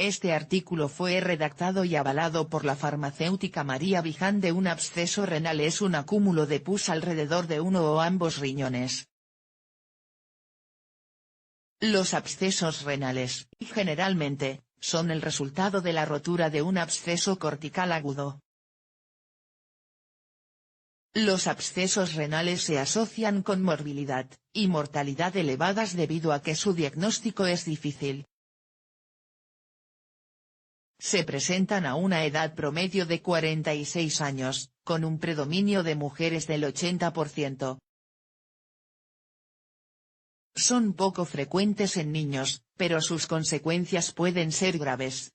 Este artículo fue redactado y avalado por la farmacéutica María Vijande. Un absceso renal es un acúmulo de pus alrededor de uno o ambos riñones. Los abscesos renales, generalmente, son el resultado de la rotura de un absceso cortical agudo. Los abscesos renales se asocian con morbilidad y mortalidad elevadas debido a que su diagnóstico es difícil. Se presentan a una edad promedio de 46 años, con un predominio de mujeres del 80%. Son poco frecuentes en niños, pero sus consecuencias pueden ser graves.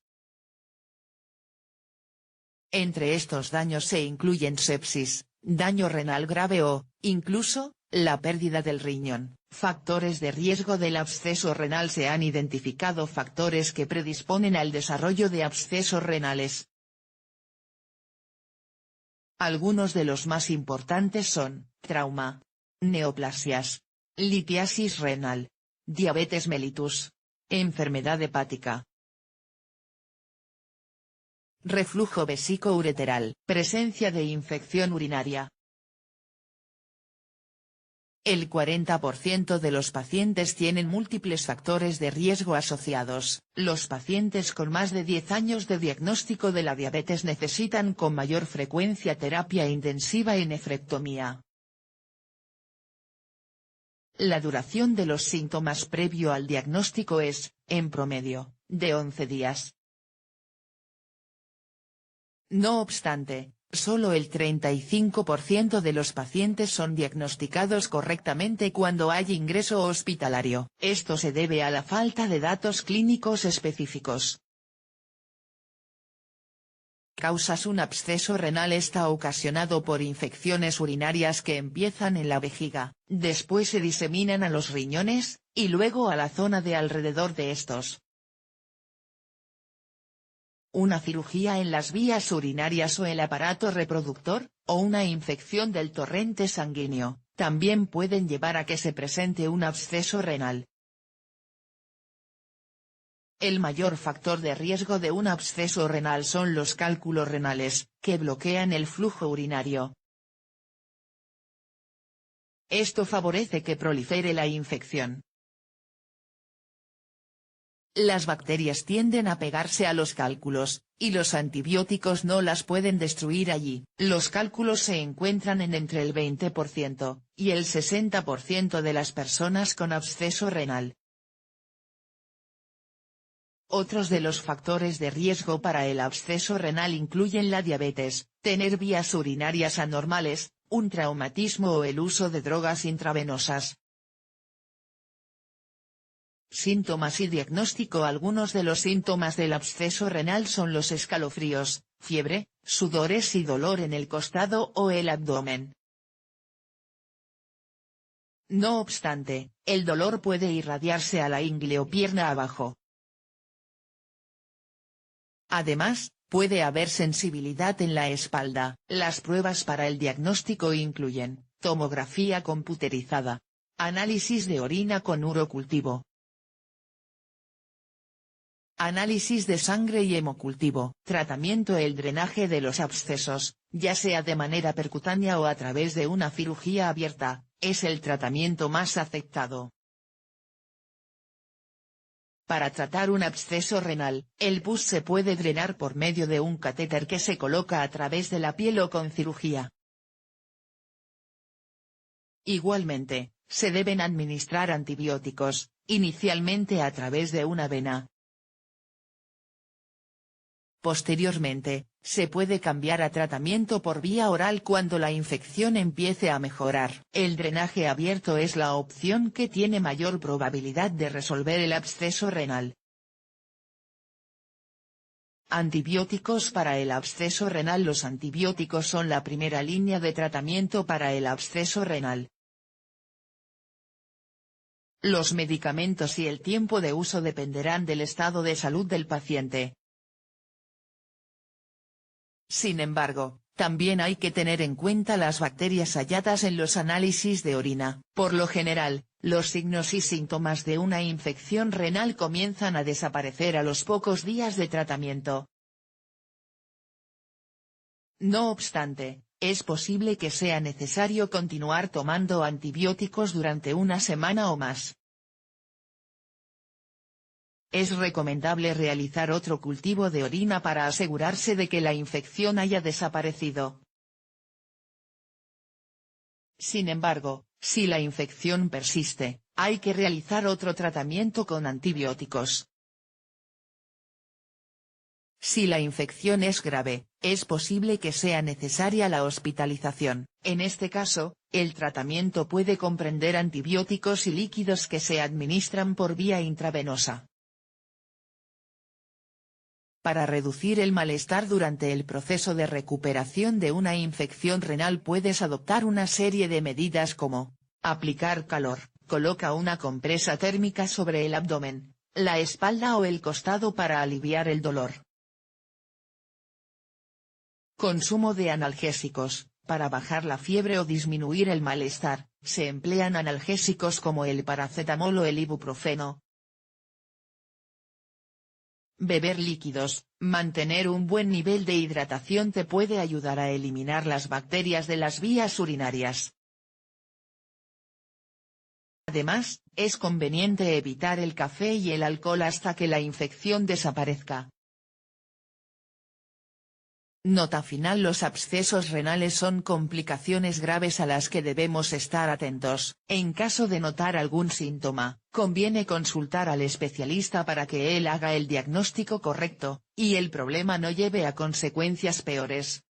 Entre estos daños se incluyen sepsis, daño renal grave o, incluso, la pérdida del riñón. Factores de riesgo del absceso renal. Se han identificado factores que predisponen al desarrollo de abscesos renales. Algunos de los más importantes son, trauma, neoplasias, litiasis renal, diabetes mellitus, enfermedad hepática, reflujo vesíco-ureteral, presencia de infección urinaria. El 40% de los pacientes tienen múltiples factores de riesgo asociados. Los pacientes con más de 10 años de diagnóstico de la diabetes necesitan con mayor frecuencia terapia intensiva y nefrectomía. La duración de los síntomas previo al diagnóstico es, en promedio, de 11 días. No obstante, solo el 35% de los pacientes son diagnosticados correctamente cuando hay ingreso hospitalario. Esto se debe a la falta de datos clínicos específicos. Causas. Un absceso renal está ocasionado por infecciones urinarias que empiezan en la vejiga, después se diseminan a los riñones, y luego a la zona de alrededor de estos. Una cirugía en las vías urinarias o el aparato reproductor, o una infección del torrente sanguíneo, también pueden llevar a que se presente un absceso renal. El mayor factor de riesgo de un absceso renal son los cálculos renales, que bloquean el flujo urinario. Esto favorece que prolifere la infección. Las bacterias tienden a pegarse a los cálculos, y los antibióticos no las pueden destruir allí. Los cálculos se encuentran en entre el 20% y el 60% de las personas con absceso renal. Otros de los factores de riesgo para el absceso renal incluyen la diabetes, tener vías urinarias anormales, un traumatismo o el uso de drogas intravenosas. Síntomas y diagnóstico. Algunos de los síntomas del absceso renal son los escalofríos, fiebre, sudores y dolor en el costado o el abdomen. No obstante, el dolor puede irradiarse a la ingle o pierna abajo. Además, puede haber sensibilidad en la espalda. Las pruebas para el diagnóstico incluyen, tomografía computerizada, análisis de orina con urocultivo, análisis de sangre y hemocultivo. Tratamiento. El drenaje de los abscesos, ya sea de manera percutánea o a través de una cirugía abierta, es el tratamiento más aceptado. Para tratar un absceso renal, el pus se puede drenar por medio de un catéter que se coloca a través de la piel o con cirugía. Igualmente, se deben administrar antibióticos, inicialmente a través de una vena. Posteriormente, se puede cambiar a tratamiento por vía oral cuando la infección empiece a mejorar. El drenaje abierto es la opción que tiene mayor probabilidad de resolver el absceso renal. Antibióticos para el absceso renal. Los antibióticos son la primera línea de tratamiento para el absceso renal. Los medicamentos y el tiempo de uso dependerán del estado de salud del paciente. Sin embargo, También hay que tener en cuenta las bacterias halladas en los análisis de orina. Por lo general, los signos y síntomas de una infección renal comienzan a desaparecer a los pocos días de tratamiento. No obstante, es posible que sea necesario continuar tomando antibióticos durante una semana o más. Es recomendable realizar otro cultivo de orina para asegurarse de que la infección haya desaparecido. Sin embargo, si la infección persiste, hay que realizar otro tratamiento con antibióticos. Si la infección es grave, es posible que sea necesaria la hospitalización. En este caso, el tratamiento puede comprender antibióticos y líquidos que se administran por vía intravenosa. Para reducir el malestar durante el proceso de recuperación de una infección renal puedes adoptar una serie de medidas como: aplicar calor, coloca una compresa térmica sobre el abdomen, la espalda o el costado para aliviar el dolor. Consumo de analgésicos, para bajar la fiebre o disminuir el malestar, se emplean analgésicos como el paracetamol o el ibuprofeno. Beber líquidos, mantener un buen nivel de hidratación te puede ayudar a eliminar las bacterias de las vías urinarias. Además, es conveniente evitar el café y el alcohol hasta que la infección desaparezca. Nota final: los abscesos renales son complicaciones graves a las que debemos estar atentos. En caso de notar algún síntoma, conviene consultar al especialista para que él haga el diagnóstico correcto, y el problema no lleve a consecuencias peores.